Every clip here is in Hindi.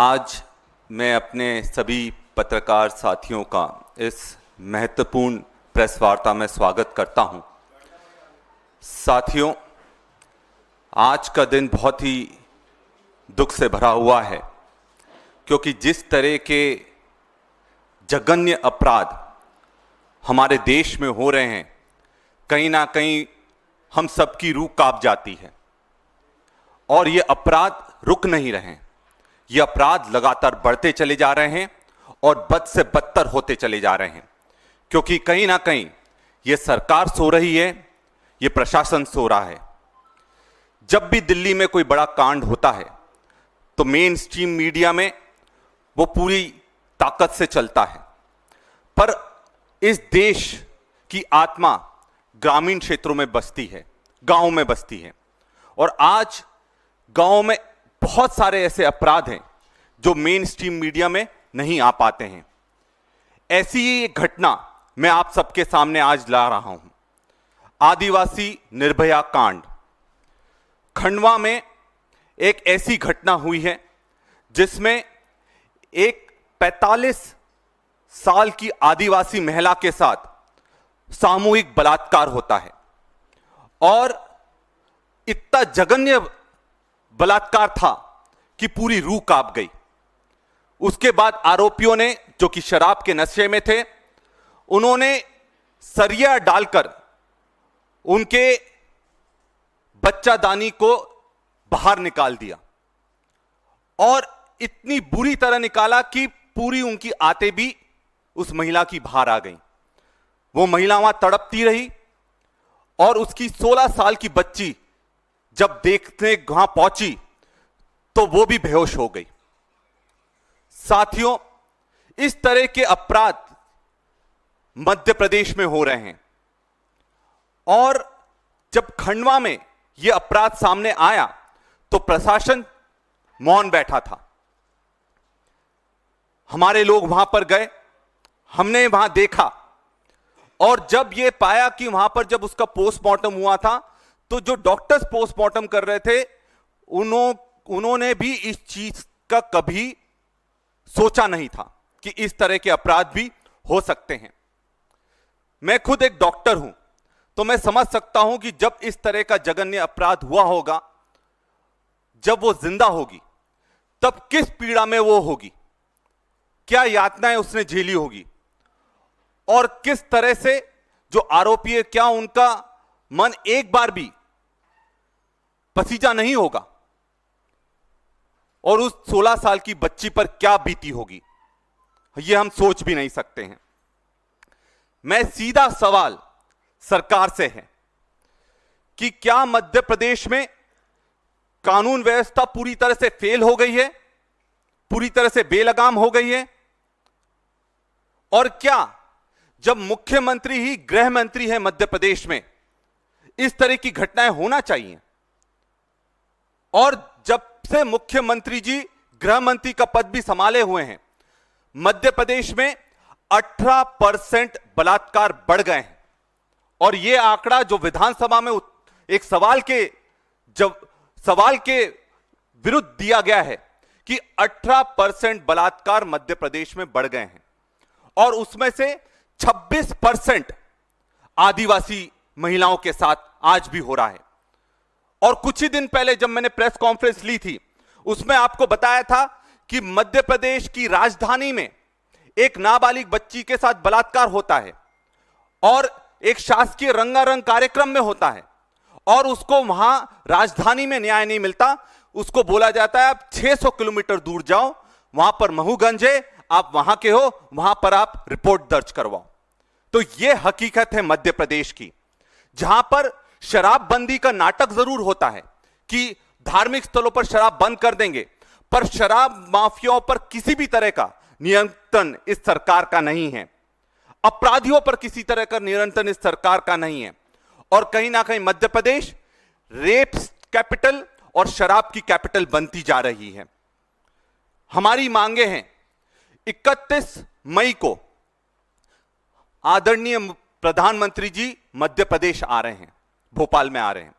आज मैं अपने सभी पत्रकार साथियों का इस महत्वपूर्ण प्रेस वार्ता में स्वागत करता हूं। साथियों, आज का दिन बहुत ही दुख से भरा हुआ है, क्योंकि जिस तरह के जघन्य अपराध हमारे देश में हो रहे हैं, कहीं ना कहीं हम सबकी रूह कांप जाती है। और ये अपराध रुक नहीं रहे हैं, ये अपराध लगातार बढ़ते चले जा रहे हैं और बद से बदतर होते चले जा रहे हैं, क्योंकि कहीं ना कहीं ये सरकार सो रही है, ये प्रशासन सो रहा है। जब भी दिल्ली में कोई बड़ा कांड होता है तो मेन स्ट्रीम मीडिया में वो पूरी ताकत से चलता है, पर इस देश की आत्मा ग्रामीण क्षेत्रों में बसती है, गांव में बसती है। और आज गांव में बहुत सारे ऐसे अपराध हैं जो मेन स्ट्रीम मीडिया में नहीं आ पाते हैं। ऐसी ही एक घटना मैं आप सबके सामने आज ला रहा हूं। आदिवासी निर्भया कांड। खंडवा में एक ऐसी घटना हुई है जिसमें एक 45 साल की आदिवासी महिला के साथ सामूहिक बलात्कार होता है और इतना जघन्य बलात्कार था कि पूरी रूह कांप गई। उसके बाद आरोपियों ने, जो कि शराब के नशे में थे, उन्होंने सरिया डालकर उनके बच्चादानी को बाहर निकाल दिया और इतनी बुरी तरह निकाला कि पूरी उनकी आंतें भी उस महिला की बाहर आ गई। वो महिला वहां तड़पती रही और उसकी 16 साल की बच्ची जब देखने वहां पहुंची तो वो भी बेहोश हो गई। साथियों, इस तरह के अपराध मध्य प्रदेश में हो रहे हैं और जब खंडवा में यह अपराध सामने आया तो प्रशासन मौन बैठा था। हमारे लोग वहां पर गए, हमने वहां देखा और जब यह पाया कि वहां पर जब उसका पोस्टमार्टम हुआ था तो जो डॉक्टर्स पोस्टमार्टम कर रहे थे उन्होंने भी इस चीज का कभी सोचा नहीं था कि इस तरह के अपराध भी हो सकते हैं। मैं खुद एक डॉक्टर हूं तो मैं समझ सकता हूं कि जब इस तरह का जघन्य अपराध हुआ होगा, जब वो जिंदा होगी तब किस पीड़ा में वो होगी, क्या यातनाएं उसने झेली होगी और किस तरह से जो आरोपी है, क्या उनका मन एक बार भी पसीजा नहीं होगा और उस 16 साल की बच्ची पर क्या बीती होगी, यह हम सोच भी नहीं सकते हैं। मैं सीधा सवाल सरकार से है कि क्या मध्य प्रदेश में कानून व्यवस्था पूरी तरह से फेल हो गई है, पूरी तरह से बेलगाम हो गई है? और क्या जब मुख्यमंत्री ही गृह मंत्री है मध्य प्रदेश में, इस तरह की घटनाएं होना चाहिए? और जब से मुख्यमंत्री जी गृह मंत्री का पद भी संभाले हुए हैं, मध्य प्रदेश में 18% बलात्कार बढ़ गए हैं। और यह आंकड़ा जो विधानसभा में एक सवाल के विरुद्ध दिया गया है कि 18% बलात्कार मध्य प्रदेश में बढ़ गए हैं और उसमें से 26% आदिवासी महिलाओं के साथ आज भी हो रहा है। और कुछ ही दिन पहले जब मैंने प्रेस कॉन्फ्रेंस ली थी, उसमें आपको बताया था कि मध्य प्रदेश की राजधानी में एक नाबालिग बच्ची के साथ बलात्कार होता है और एक शासकीय रंगारंग कार्यक्रम में होता है और उसको वहां राजधानी में न्याय नहीं मिलता। उसको बोला जाता है आप 600 किलोमीटर दूर जाओ, वहां पर महूगंज है, आप वहां के हो, वहां पर आप रिपोर्ट दर्ज करवाओ। तो यह हकीकत है मध्य प्रदेश की, जहां पर शराबबंदी का नाटक जरूर होता है कि धार्मिक स्थलों पर शराब बंद कर देंगे, पर शराब माफियाओं पर किसी भी तरह का नियंत्रण इस सरकार का नहीं है, अपराधियों पर किसी तरह का नियंत्रण इस सरकार का नहीं है। और कहीं ना कहीं मध्य प्रदेश रेप कैपिटल और शराब की कैपिटल बनती जा रही है। हमारी मांगे हैं, 31 मई को आदरणीय प्रधानमंत्री जी मध्य प्रदेश आ रहे हैं, भोपाल में आ रहे हैं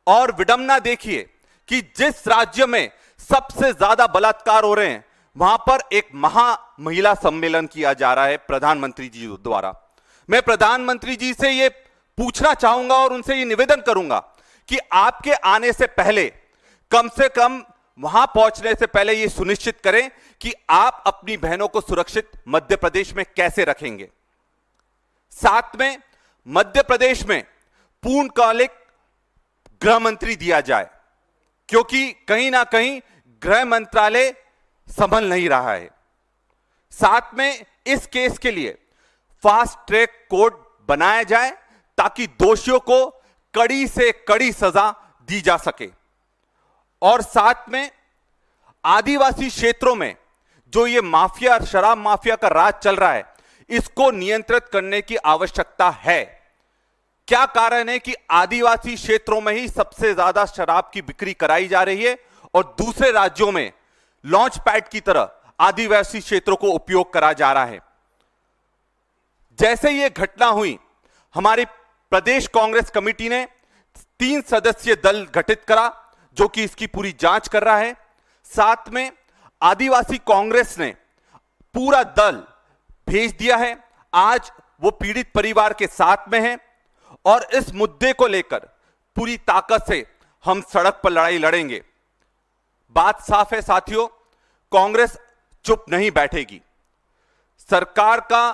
और विडंबना देखिए कि जिस राज्य में सबसे ज्यादा बलात्कार हो रहे हैं, वहां पर एक महा महिला सम्मेलन किया जा रहा है प्रधानमंत्री जी द्वारा। मैं प्रधानमंत्री जी से यह पूछना चाहूंगा और उनसे यह निवेदन करूंगा कि आपके आने से पहले कम से कम वहां पहुंचने से पहले यह सुनिश्चित करें कि आप अपनी बहनों को सुरक्षित मध्य प्रदेश में कैसे रखेंगे। साथ में मध्य प्रदेश में पूर्णकालिक गृह मंत्री दिया जाए, क्योंकि कहीं ना कहीं गृह मंत्रालय संभल नहीं रहा है। साथ में इस केस के लिए फास्ट ट्रैक कोर्ट बनाया जाए ताकि दोषियों को कड़ी से कड़ी सजा दी जा सके। और साथ में आदिवासी क्षेत्रों में जो ये माफिया, शराब माफिया का राज चल रहा है, इसको नियंत्रित करने की आवश्यकता है। क्या कारण है कि आदिवासी क्षेत्रों में ही सबसे ज्यादा शराब की बिक्री कराई जा रही है और दूसरे राज्यों में लॉन्च पैड की तरह आदिवासी क्षेत्रों को उपयोग करा जा रहा है। जैसे यह घटना हुई, हमारी प्रदेश कांग्रेस कमेटी ने 3 सदस्यीय दल गठित करा जो कि इसकी पूरी जांच कर रहा है। साथ में आदिवासी कांग्रेस ने पूरा दल भेज दिया है। आज वो पीड़ित परिवार के साथ में है और इस मुद्दे को लेकर पूरी ताकत से हम सड़क पर लड़ाई लड़ेंगे। बात साफ है साथियों, कांग्रेस चुप नहीं बैठेगी। सरकार का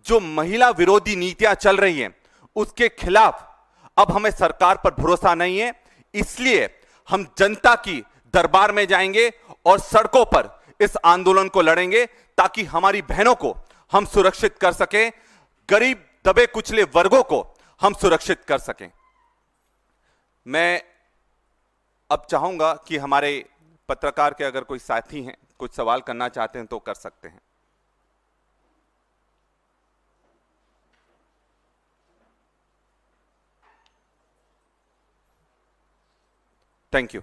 जो महिला विरोधी नीतियां चल रही हैं, उसके खिलाफ अब हमें सरकार पर भरोसा नहीं है। इसलिए हम जनता की दरबार में जाएंगे और सड़कों पर इस आंदोलन को लड़ेंगे ताकि हमारी बहनों को हम सुरक्षित कर सकें, गरीब दबे कुचले वर्गों को हम सुरक्षित कर सकें। मैं अब चाहूंगा कि हमारे पत्रकार के अगर कोई साथी हैं, कुछ सवाल करना चाहते हैं तो कर सकते हैं। Thank you.